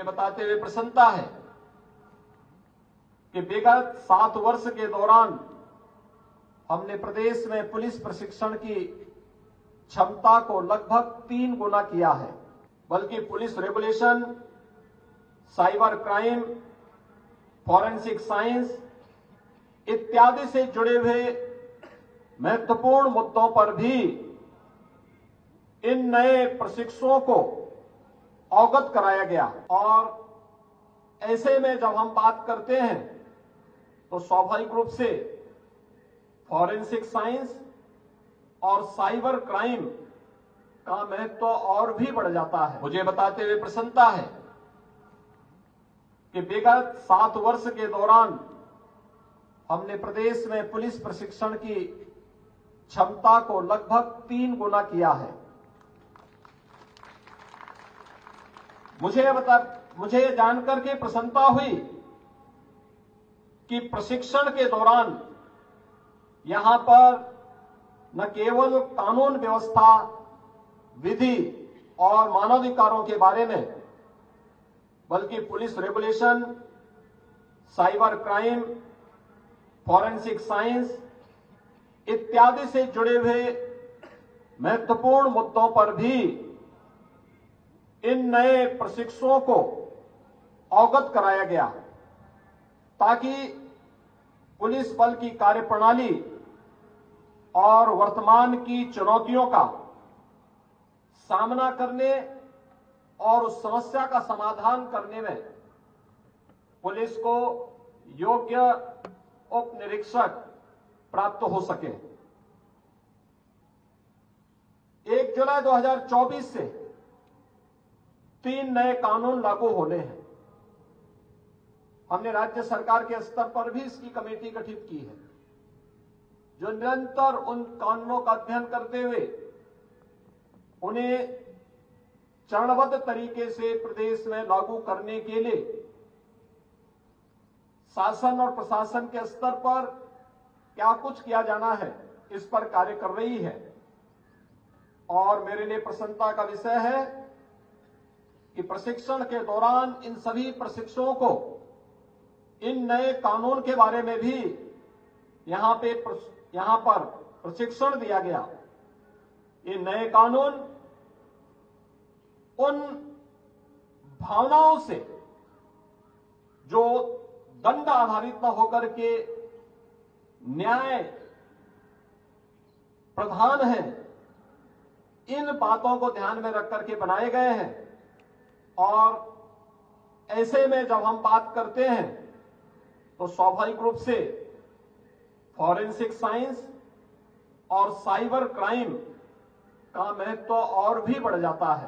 बताते हुए प्रसन्नता है कि विगत 7 वर्ष के दौरान हमने प्रदेश में पुलिस प्रशिक्षण की क्षमता को लगभग 3 गुना किया है। बल्कि police regulation, cyber crime, forensic science इत्यादि से जुड़े हुए महत्वपूर्ण मुद्दों पर भी इन नए प्रशिक्षुओं को अवगत कराया गया। और ऐसे में जब हम बात करते हैं तो स्वाभाविक रूप से फॉरेंसिक साइंस और साइबर क्राइम का महत्व और भी बढ़ जाता है। मुझे बताते हुए प्रसन्नता है कि विगत 7 वर्ष के दौरान हमने प्रदेश में पुलिस प्रशिक्षण की क्षमता को लगभग 3 गुना किया है। मुझे जानकर के प्रसन्नता हुई कि प्रशिक्षण के दौरान यहां पर न केवल कानून व्यवस्था, विधि और मानवाधिकारों के बारे में, बल्कि police regulation, cyber crime, forensic science इत्यादि से जुड़े हुए महत्वपूर्ण मुद्दों पर भी इन नए प्रशिक्षुओं को अवगत कराया गया, ताकि पुलिस बल की कार्यप्रणाली और वर्तमान की चुनौतियों का सामना करने और उस समस्या का समाधान करने में पुलिस को योग्य उप निरीक्षक प्राप्त हो सके। 1 जुलाई 2024 से 3 नए कानून लागू होने हैं। हमने राज्य सरकार के स्तर पर भी इसकी कमेटी गठित की है, जो निरंतर उन कानूनों का अध्ययन करते हुए उन्हें चरणबद्ध तरीके से प्रदेश में लागू करने के लिए शासन और प्रशासन के स्तर पर क्या कुछ किया जाना है, इस पर कार्य कर रही है। और मेरे लिए प्रसन्नता का विषय है कि प्रशिक्षण के दौरान इन सभी प्रशिक्षुओं को इन नए कानून के बारे में भी यहां पर प्रशिक्षण दिया गया। ये नए कानून उन भावनाओं से जो दंड आधारित न होकर के न्याय प्रधान है, इन बातों को ध्यान में रख करके बनाए गए हैं। और ऐसे में जब हम बात करते हैं तो स्वाभाविक रूप से फॉरेंसिक साइंस और साइबर क्राइम का महत्व और भी बढ़ जाता है।